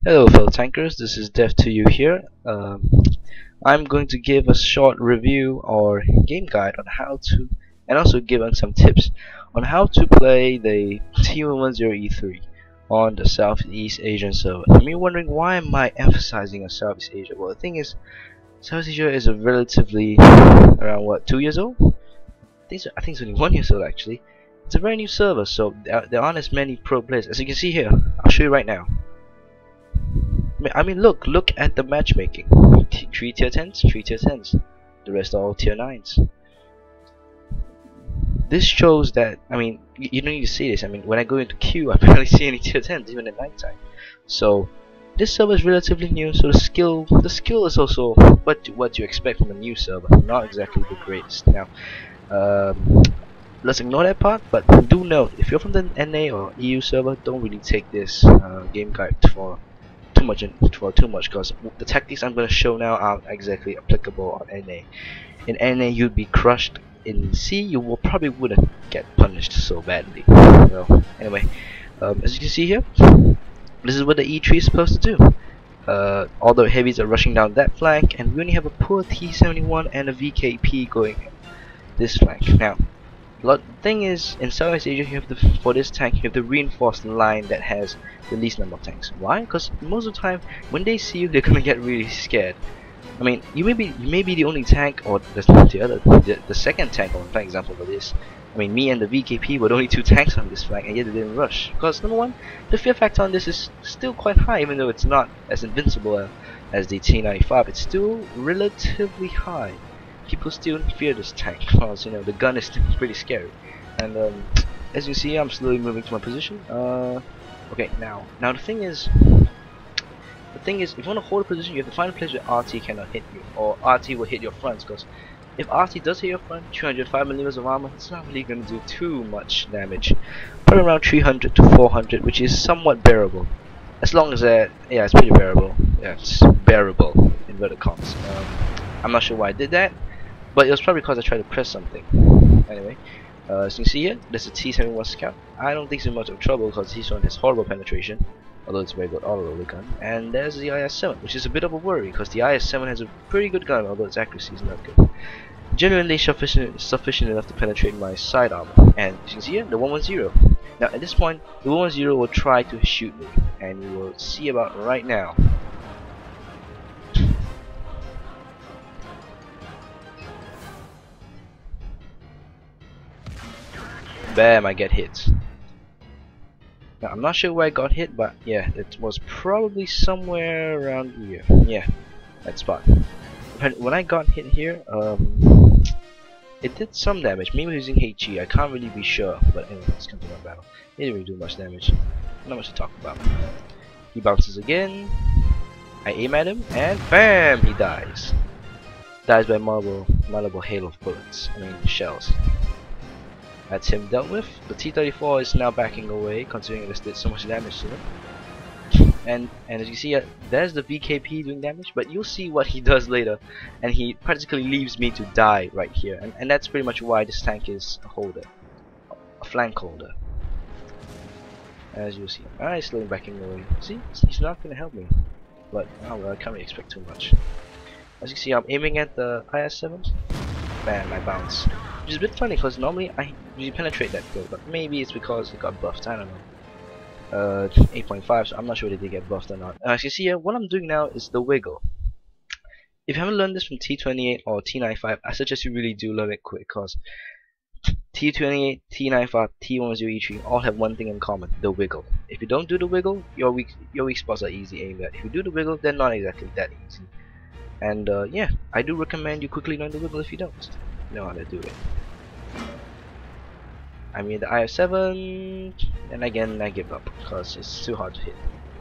Hello fellow tankers, this is Dev2U here. I'm going to give a short review or game guide on how to, and also give some tips on how to play the T110E3 on the Southeast Asian server. You may be wondering, why am I emphasizing on Southeast Asia? Well, the thing is, Southeast Asia is a relatively around 2 years old? I think it's only 1 year old actually. It's a very new server, so there aren't as many pro players. As you can see here, I'll show you right now. I mean, look at the matchmaking. 3 tier 10s, 3 tier 10s. The rest are all tier 9s. This shows that, I mean, you don't need to see this. I mean, when I go into queue, I barely see any tier 10s, even at night time. So, this server is relatively new, so the skill is also what you expect from a new server. Not exactly the greatest. Now, let's ignore that part, but do note, if you're from the NA or EU server, don't really take this game guide for too much, because the tactics I'm going to show now aren't exactly applicable on NA. In NA you'd be crushed. In C you wouldn't get punished so badly. Well, anyway, as you can see here, this is what the E3 is supposed to do. All the heavies are rushing down that flank, and we only have a poor T71 and a VKP going this flank. Now, the thing is, in Southeast Asia, you have for this tank, you have the reinforced line that has the least number of tanks. Why? Because most of the time, when they see you, they're gonna get really scared. I mean, you may be the only tank, or the second tank on for example for this. I mean, me and the VKP were the only 2 tanks on this flank, and yet they didn't rush. Because number one, the fear factor on this is still quite high, even though it's not as invincible as the T95. It's still relatively high. People still fear this tank because, you know, the gun is still pretty scary. And as you see, I'm slowly moving to my position. Okay, now the thing is, if you want to hold a position, you have to find a place where RT cannot hit you, or RT will hit your fronts. Because if RT does hit your front, 205mm of armor, it's not really going to do too much damage. Probably around 300 to 400, which is somewhat bearable. As long as that, yeah, it's pretty bearable. Yeah, it's bearable, inverted commas. I'm not sure why I did that, but it was probably because I tried to press something. Anyway, as you can see here, there's a T71 Scout. I don't think it's in much of trouble because this one has horrible penetration, although it's a very good auto-roller gun. And there's the IS-7, which is a bit of a worry because the IS-7 has a pretty good gun, although its accuracy is not good. Genuinely sufficient enough to penetrate my side armor. And as you can see here, the 110. Now at this point, the 110 will try to shoot me, and you will see about right now. Bam, I get hit. Now, I'm not sure where I got hit, but yeah, it was probably somewhere around here. Yeah, that spot. When I got hit here, it did some damage. Maybe using HE, I can't really be sure. But anyway, let's come to my battle. It didn't really do much damage. Not much to talk about. He bounces again. I aim at him, and bam, he dies. Dies by multiple hail of bullets. I mean, shells. That's him dealt with. The T-34 is now backing away, considering it did so much damage to him. And as you see, there's the VKP doing damage, but you'll see what he does later, and he practically leaves me to die right here. And that's pretty much why this tank is a holder, a flank holder. As you'll see, he's slowly backing away. See, he's not going to help me, but oh well, I can't really expect too much. As you can see, I'm aiming at the IS-7s. Bam, I bounce. Which is a bit funny because normally I usually penetrate that kill, but maybe it's because it got buffed, I don't know. 8.5, so I'm not sure if they get buffed or not. As you see here, what I'm doing now is the wiggle. If you haven't learned this from T28 or T95, I suggest you really do learn it quick, because T28, T95, T110E3 all have one thing in common: the wiggle. If you don't do the wiggle, your weak spots are easy aimed at. If you do the wiggle, they're not exactly that easy. And yeah, I do recommend you quickly learn the wiggle if you don't know how to do it. I mean, the IS-7, and again I give up because it's too hard to hit.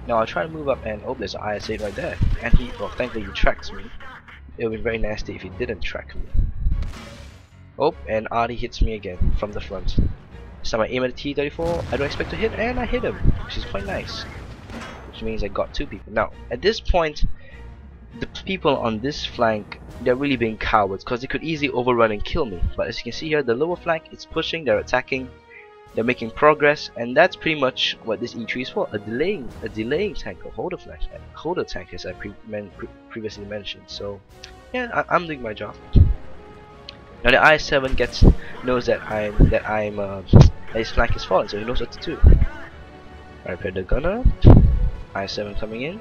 Now I'll try to move up, and oh, there's an IS-8 right there, and well, thankfully he tracks me. It would be very nasty if he didn't track me. Oh, and Artie hits me again from the front. So I aim at the T-34, I don't expect to hit, and I hit him, which is quite nice. Which means I got 2 people. Now, at this point, the people on this flank, they're really being cowards because they could easily overrun and kill me. But as you can see here, the lower flank is pushing, they're attacking. they're making progress, and that's pretty much what this E3 is for, a delaying tank, or holder tank, as I previously mentioned. So yeah, I'm doing my job. Now the IS-7 knows that his flank is fallen, so he knows what to do. I repair the gunner. IS-7 coming in.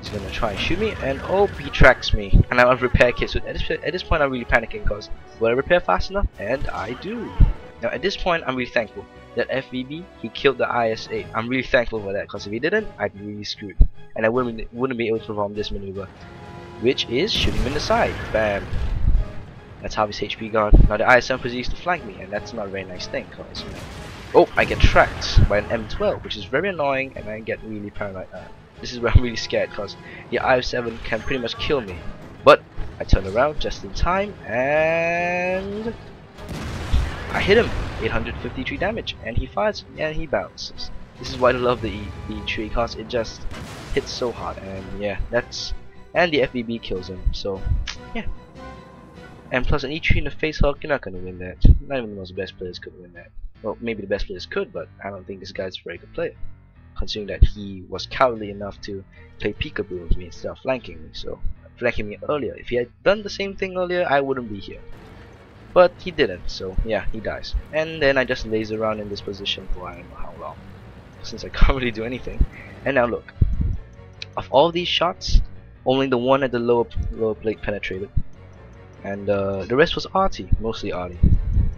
He's gonna try and shoot me, and oh, he tracks me, and I have repair kit. So at this point, I'm really panicking because will I repair fast enough? And I do. Now at this point, I'm really thankful that FVB he killed the IS-8. I'm really thankful for that, because if he didn't, I'd be really screwed, and I wouldn't be able to perform this maneuver, which is shooting him in the side. Bam. That's how his HP gone. Now the IS-7 proceeds to flank me, and that's not a very nice thing, cause oh, I get tracked by an M12, which is very annoying, and I get really paranoid. This is where I'm really scared, because the IS-7 can pretty much kill me. But I turn around just in time, and I hit him. 853 damage, and he fires and he bounces. This is why I love the E3, because it just hits so hard, and yeah, and the FBB kills him. So yeah. And plus an E3 in the face hug, you're not gonna win that. Not even the most best players could win that. Well, maybe the best players could, but I don't think this guy's a very good player, considering that he was cowardly enough to play peekaboo with me instead of flanking me. So flanking me earlier. If he had done the same thing earlier, I wouldn't be here. But he didn't, so yeah, he dies. And then I just laser around in this position for I don't know how long, since I can't really do anything. And now look, of all these shots, only the one at the lower plate penetrated, and the rest was arty, mostly arty,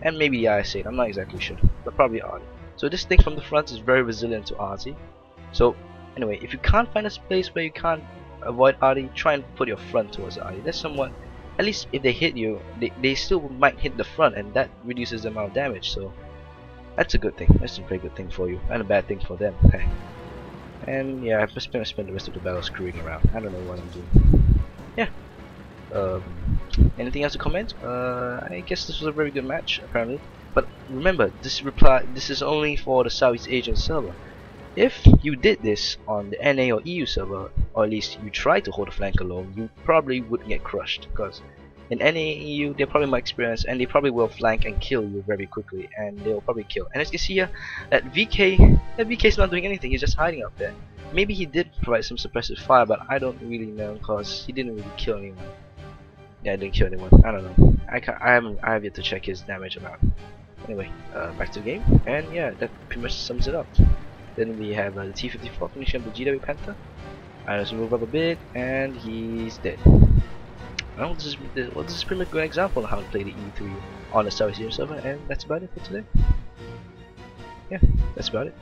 and maybe the IS-8. I'm not exactly sure, but probably arty. So this thing from the front is very resilient to arty. So anyway, if you can't find a place where you can't avoid arty, try and put your front towards the arty. That's somewhat, at least if they hit you, they still might hit the front, and that reduces the amount of damage. So that's a good thing. That's a very good thing for you, and a bad thing for them. And yeah, I'm just gonna spend the rest of the battle screwing around. I don't know what I'm doing. Yeah. Anything else to comment? I guess this was a very good match, apparently. But remember, this is only for the Southeast Asian server. If you did this on the NA or EU server, or at least you tried to hold the flank alone, you probably would get crushed, because in NA and EU they're probably more experienced, and they probably will flank and kill you very quickly, and they'll probably kill. And as you see here, that VK is not doing anything. He's just hiding up there. Maybe he did provide some suppressive fire, but I don't really know, because he didn't really kill anyone. Yeah, I didn't kill anyone. I don't know. I have yet to check his damage amount. Anyway, back to the game, and yeah, that pretty much sums it up. Then we have the T-54 finishing up the GW Panther. I just move up a bit, and he's dead. Well, this is pretty much a good example of how to play the E3 on the Southeast Asian server, and that's about it for today. Yeah, that's about it.